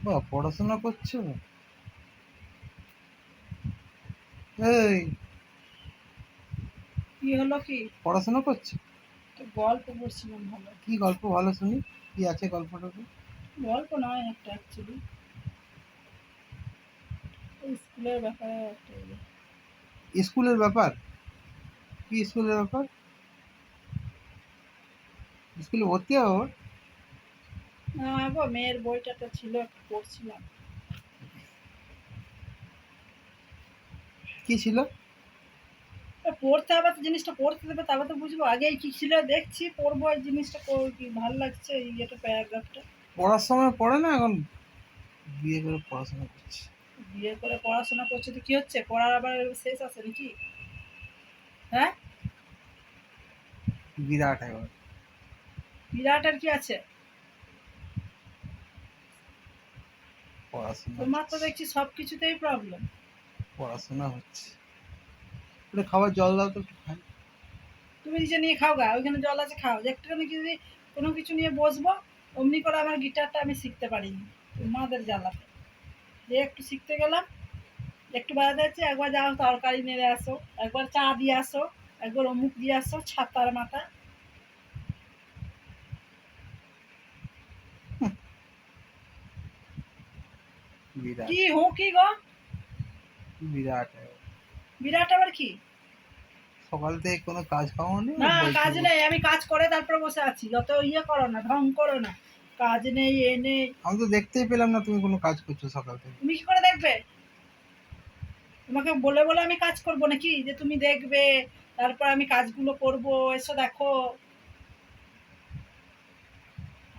বা পড়াশোনা করছো? এই কি হলো কি? পড়াশোনা করছো? তো গল্প পড়ছিলাম ভালো। কি গল্প ভালো শুনি, কি আছে গল্পটাতে? গল্প নয় একটা অ্যাকচুয়ালি স্কুলের ব্যাপারে একটা স্কুলের ব্যাপার? কি স্কুলের ব্যাপার? স্কুলে ভর্তি হবে আবার? না গো, মেয়ের বইটাতে ছিল একটু পড়ছিলাম। কি ছিল? পড়তে হবে তো, জিনিসটা পড়তে দেবে তবে তো বুঝবো। আগেই কি ছিল দেখছি, পড়বো এই জিনিসটা কি ভালো লাগছে এই এটা প্যারাগ্রাফটা। পড়ার সময় পড়ে না এখন, বিয়ে করে পড়াশোনা করছে। বিয়ে করে পড়াশোনা করছে তো কি হচ্ছে? পড়ার আবার শেষ আছে নাকি? হ্যাঁ, বিরাট একবার। বিরাট আর কি আছে? পড়াশোনা তোমার তো হচ্ছে। দেখছি সব কিছুতেই প্রবলেম। পড়াশোনা হচ্ছে। একটু খাবার জল দাও তো, একটু খাই। তুমি নিজে নিয়ে খাও গা, ওইখানে জল আছে খাও। যে একটুখানি যদি কোনো কিছু নিয়ে বসবো, অমনি করে আমার গিটারটা আমি শিখতে পারিনি তোমাদের জ্বালাতে। যে একটু শিখতে গেলাম, একটু বাজাতে যাচ্ছি, একবার যাও তরকারি নেড়ে আসো, একবার চা দিয়ে আসো, একবার অমুক দিয়ে আসো, ছাতার মাথা। বিরাট। কি হো কি গো? বিরাট একবার। বিরাট আবার কি? সকাল থেকে কোনো কাজ কামও নেই, না, বলছো কাজ নেই, আমি কাজ করে তারপরে বসে আছি। যত ইয়ে করো না, ঢং করো না। কাজ নেই, এ নেই। আমি তো দেখতেই পেলাম না তুমি কোনো কাজ করছো সকাল থেকে। তুমি কি করে দেখবে? তোমাকে বলে বলে আমি কাজ করব নাকি যে তুমি দেখবে তারপর আমি কাজগুলো করব? এসো দেখো।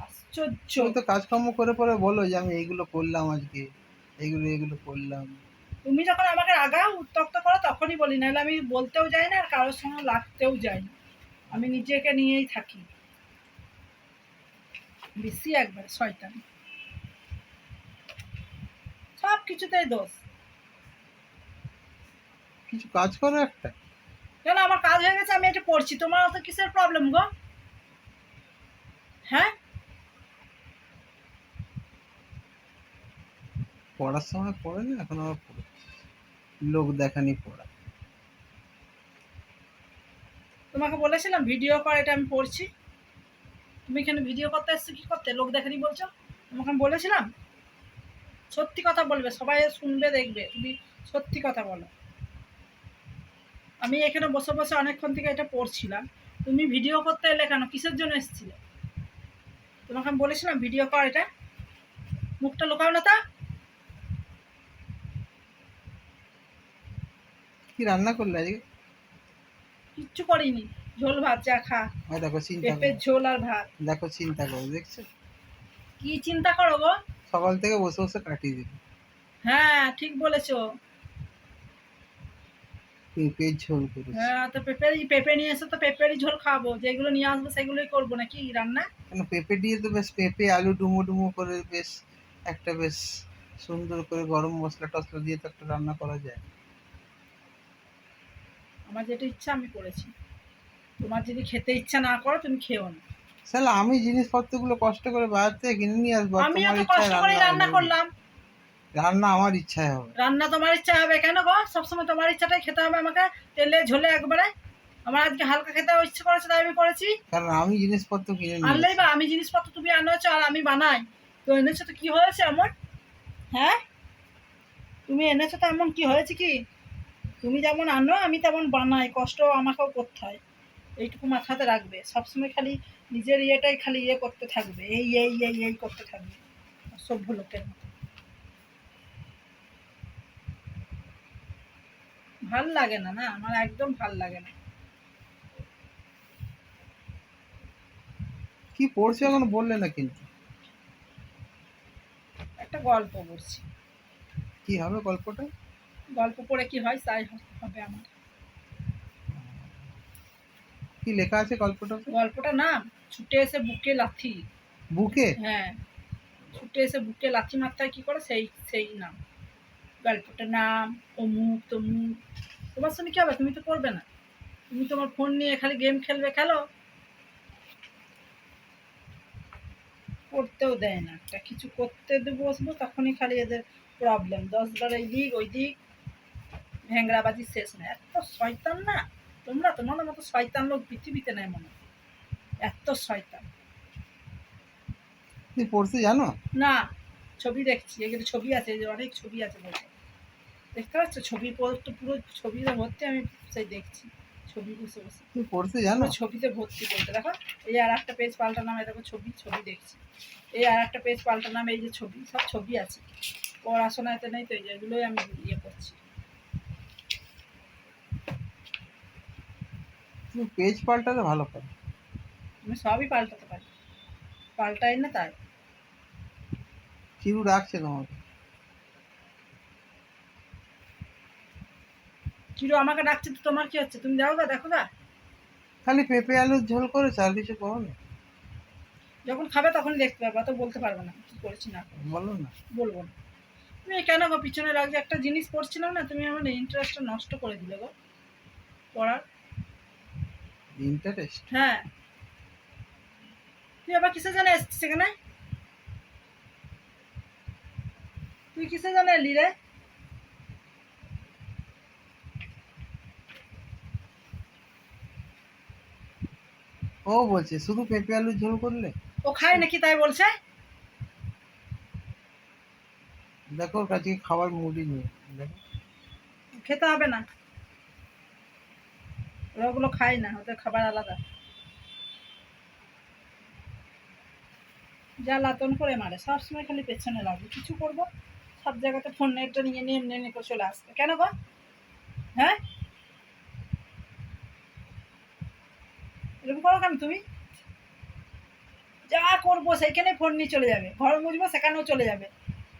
আশ্চর্য। তুমি তো কাজকর্ম করে পরে বলো যে আমি এইগুলো করলাম আজকে, এইগুলো এইগুলো করলাম। তুমি যখন আমাকে রাগাও উত্তক্ত করো তখনই বলি, নাহলে আমি বলতেও যাই না আর কারোর সঙ্গে লাগতেও যাই না। আমি নিজেকে নিয়েই থাকি। বেশি একবার শয়তান, সব কিছুতেই দোষ। কিছু কাজ করো একটা। কেন, আমার কাজ হয়ে গেছে, আমি এটা পড়ছি, তোমার অত কিসের প্রবলেম গো? হ্যাঁ, পড়ার সময় পড়ে না, এখন আবার পড়ে। লোক দেখানি পড়া। তোমাকে বলেছিলাম ভিডিও কর, এটা আমি পড়ছি। তুমি এখানে ভিডিও করতে এসছো কি করতে? লোক দেখানি বলছো? তোমাকে আমি বলেছিলাম? সত্যি কথা বলবে, সবাই শুনবে দেখবে, তুমি সত্যি কথা বলো। আমি এখানে বসে বসে অনেকক্ষণ থেকে এটা পড়ছিলাম। তুমি ভিডিও করতে এলে কেন? কিসের জন্য এসেছিলে? তোমাকে আমি বলেছিলাম ভিডিও কর এটা। মুখটা লুকাও না তা। কি রান্না করলে আজকে? কিচ্ছু করিনি, ঝোল ভাত যা খা। ওই দেখো চিন্তা পেঁপের করো। ঝোল আর ভাত। দেখো চিন্তা করো, দেখছো? কি চিন্তা করো গো? সকাল থেকে বসে বসে কাটিয়ে দিবি। হ্যাঁ, ঠিক বলেছো। পেঁপের ঝোল করেছি। হ্যাঁ, তো পেঁপে নিয়ে এসো, তো পেঁপেরই ঝোল খাবো। যেগুলো নিয়ে আসবো সেগুলোই করবো নাকি রান্না? কেন, পেঁপে দিয়ে তো বেশ, পেঁপে আলু ডুমো ডুমো করে বেশ একটা বেশ সুন্দর করে গরম মশলা টসলা দিয়ে তো একটা রান্না করা যায়। আমার যেটা ইচ্ছা আমি করেছি। তোমার যদি খেতে ইচ্ছা না করো তুমি খেও না। তাহলে আমি জিনিসপত্রগুলো কষ্ট করে বাজার থেকে কিনে নিয়ে আসবো, আর আমিও তোমার তো ইচ্ছায় কষ্ট রান্না করেই রান্না হবে না? করলাম। রান্না আমার ইচ্ছায় হবে। রান্না তোমার ইচ্ছা হবে কেন গো? সবসময় তোমার ইচ্ছাটাই খেতে হবে আমাকে? তেলে ঝোলে একবারে। আমার আজকে হালকা খেতে ইচ্ছে করেছে তাই আমি করেছি। কারণ আমি জিনিসপত্র কিনে নিয়ে আনলেই আসি। বা আমি জিনিসপত্র তুমি আনোছো আর আমি বানাই? তো এনেছো তো কি হয়েছে এমন? হ্যাঁ, তুমি এনেছো তো এমন কি হয়েছে কি? তুমি যেমন আনো আমি তেমন বানাই, কষ্ট আমাকেও করতে হয়। এইটুকু মাথাতে রাখবে। সবসময় খালি নিজের ইয়েটাই খালি ইয়ে করতে থাকবে, এই এই এই এই করতে থাকবে অসভ্য লোকের মতো। ভাল লাগে না, না আমার একদম ভাল লাগে না। কি পড়ছো এখন বললে না কিন্তু। একটা গল্প পড়ছি। কি হবে গল্পটা? গল্প পড়ে কি হয় তাই হবে আমার। কি লেখা আছে গল্পটাতে? গল্পটার নাম ছুটে এসে বুকে লাথি। বুকে? হ্যাঁ, ছুটে এসে বুকে লাথি মারতে হয় কি করে, সেই সেই নাম গল্পটার নাম। অমুক তমুক। তোমার সঙ্গে কি হবে? তুমি তো করবে না। তুমি তোমার ফোন নিয়ে খালি গেম খেলবে, খেলো। করতেও দেয় না, একটা কিছু করতে বসবো তখনই খালি এদের প্রবলেম, 10 বার এই দিক ওই দিক, ভ্যাংরাবাজি শেষ না। এত শয়তান না তোমরা, তোমাদের মতো শয়তান লোক পৃথিবীতে নেই মনে হয়। এত শয়তান। তুই পড়তে জানো? না, ছবি দেখছি, এখানে ছবি আছে, এই যে অনেক ছবি আছে বলতে, দেখতে পাচ্ছ ছবি তো পুরো ছবিতে ভর্তি, আমি সেই দেখছি ছবি বসে বসে, তুই পড়তে পুরো জানো? ছবিতে ভর্তি বলতে। দেখো এই আর একটা পেজ পাল্টানাম, এই দেখো ছবি ছবি দেখছি, এই আর একটা পেজ পাল্টানাম, এই যে ছবি, সব ছবি আছে। পড়াশোনাতে নেই তো, এই যেগুলোই আমি ইয়ে করছি। তুই পেজ পাল্টাতে ভালো পারো। আমি সবই পাল্টাতে পারি, পাল্টাই না তাই। চিরু রাখছে তোমাকে। চিরু আমাকে ডাকছে তো, তোমার কি হচ্ছে? তুমি যাও গা, দেখো গা। খালি পেঁপে আলুর ঝোল করেছে, আর কিছু করো না? যখন খাবে তখনই দেখতে পারবে, তো বলতে পারবে না কি করেছি না করেছি। বলো না। বলবো না। তুমি কেন গো পিছনে লাগছে? একটা জিনিস পড়ছিলাম না, তুমি আমার ইন্টারেস্টটা নষ্ট করে দিলে গো পড়ার। ইন্টারেস্ট? হ্যাঁ, তুই আবার কিসে জানে এসছিস সেখানে? তুই কিসে জানে এলি রে? ও বলছে শুধু পেঁপে আলুর ঝোল করলে। ও খায় নাকি তাই বলছে? দেখো ওর কাছে খাবার মুড়ি নেই, দেখো। খেতে হবে না, ওরা ওগুলো খায় না, ওদের খাবার আলাদা। যা লাতন করে মারে, সবসময় খালি পেছনে লাগবে, কিছু করবো সব জায়গাতে ফোন নেটটা নিয়ে নিয়ে এমনি এমনি করে চলে আসবে কেন গো? হ্যাঁ, এরকম করো কেন তুমি? যা করবো সেইখানে ফোন নিয়ে চলে যাবে, ঘর মুছবো সেখানেও চলে যাবে,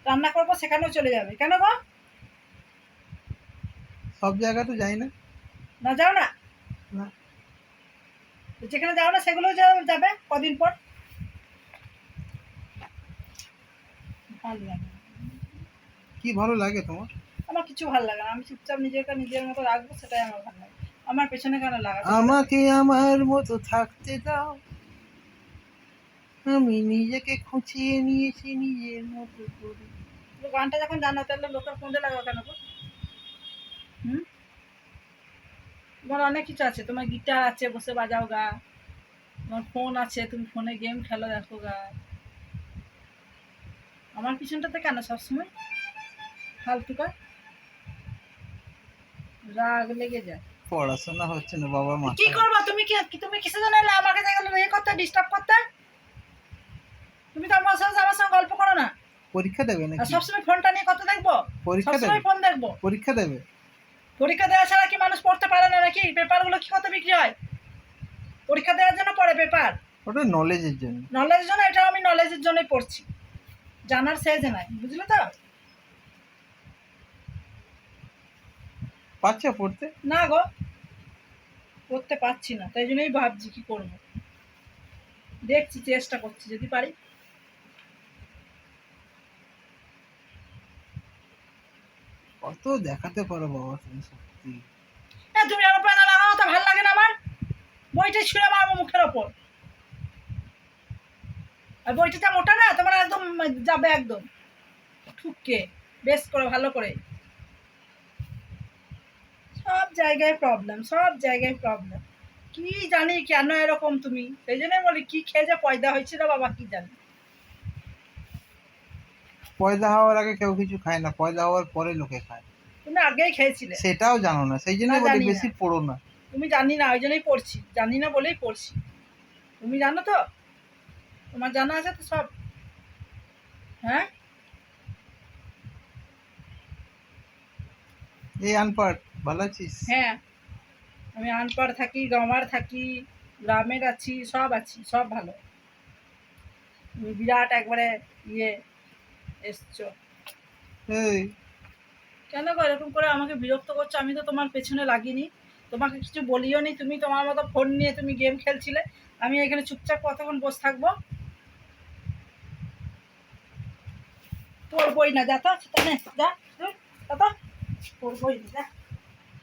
রান্না করবো সেখানেও চলে যাবে, কেন গো? সব জায়গা তো যাই না। না যাও না? না। যেখানে যাও না সেগুলো যাবে কদিন পর। ভালো লাগে না। কি ভালো লাগে তোমার? আমার কিছু ভালো লাগে না, আমি চুপচাপ নিজেকে নিজের মতো রাখবো, সেটাই আমার ভালো লাগে। আমার পেছনে কেন লাগা? আমাকে আমার মতো থাকতে দাও, আমি নিজেকে খুঁচিয়ে নিয়েছি নিজের মতো করে। গানটা যখন জানো তাহলে লোকের ফোনটা লাগাও কেন গো? হুম, তোমার অনেক কিছু আছে, তোমার গিটার আছে বসে বাজাও গা, তোমার ফোন আছে তুমি ফোনে গেম খেলো দেখো গা, আমার পিছনটাতে কেন সবসময় ফালতুকা রাগ লেগে যায়? পড়াশোনা হচ্ছে না বাবা, কি মাথায়। করবো? তুমি কিসে জন্য এলে আমাকে জায়গায় ইয়ে করতে, ডিস্টার্ব করতে? তুমি তো আমার সঙ্গে গল্প করো না, পরীক্ষা দেবে আর নাকি? সবসময় ফোনটা নিয়ে কত দেখবো? পরীক্ষা দেবে? সবসময় ফোন দেখবো? পরীক্ষা দেবে? পরীক্ষা দেওয়া ছাড়া কি মানুষ পড়তে পারে না নাকি? পেপারগুলো কি কত বিক্রি হয়? পরীক্ষা দেওয়ার জন্য পড়ে পেপার? ওটা নলেজের জন্য। নলেজের জন্য? এটাও আমি নলেজের জন্যই পড়ছি, জানার শেষ নাই, বুঝলে তো? পাচ্ছ পড়তে? না গো, পড়তে পারছি না, তাই জন্যই ভাবছি কি করব, দেখছি চেষ্টা করছি যদি পারি। কত দেখাতে পারো বাবা তুমি, সত্যি। তুমি এরোপ্লেনে লাগানো তো ভালো লাগে না আমার, বইটা ছুঁড়ে মারবো মুখের ওপর। আর বইটা যা মোটা না, তোমার একদম যাবে একদম ঠুককে, বেশ করে ভালো করে। সব জায়গায় প্রবলেম, সব জায়গায় প্রবলেম, কি জানি কেন এরকম তুমি, সেই জন্যই বলি কি খেয়ে যে পয়দা হয়েছিল বাবা কি জানি। পয়দা হওয়ার আগে কেউ কিছু খায় না, পয়দা হওয়ার পরে লোকে খায়। তুমি আগেই খেয়েছিলে, সেটাও জানো না, সেই জন্য না, বলি জানি বেশি না। পড়ো না। তুমি জানি না ওই জন্যই পড়ছি, জানি না বলেই পড়ছি। তুমি জানো তো, তোমার জানা আছে তো সব। হ্যাঁ, এই আনপাট, ভালো আছিস? হ্যাঁ, আমি আনপাড় থাকি, গাঁওয়ার থাকি, গ্রামের আছি, সব আছি, সব ভালো। তুমি বিরাট একবারে ইয়ে এসছো। এই কেন গো এরকম করে আমাকে বিরক্ত করছো? আমি তো তোমার পেছনে লাগিনি, তোমাকে কিছু বলিও নি, তুমি তোমার মতো ফোন নিয়ে তুমি গেম খেলছিলে, আমি এখানে চুপচাপ কতক্ষণ বসে থাকবো? পড়বই না, যা তো সেটা নে, যা, যা তো, পড়বই না, যা।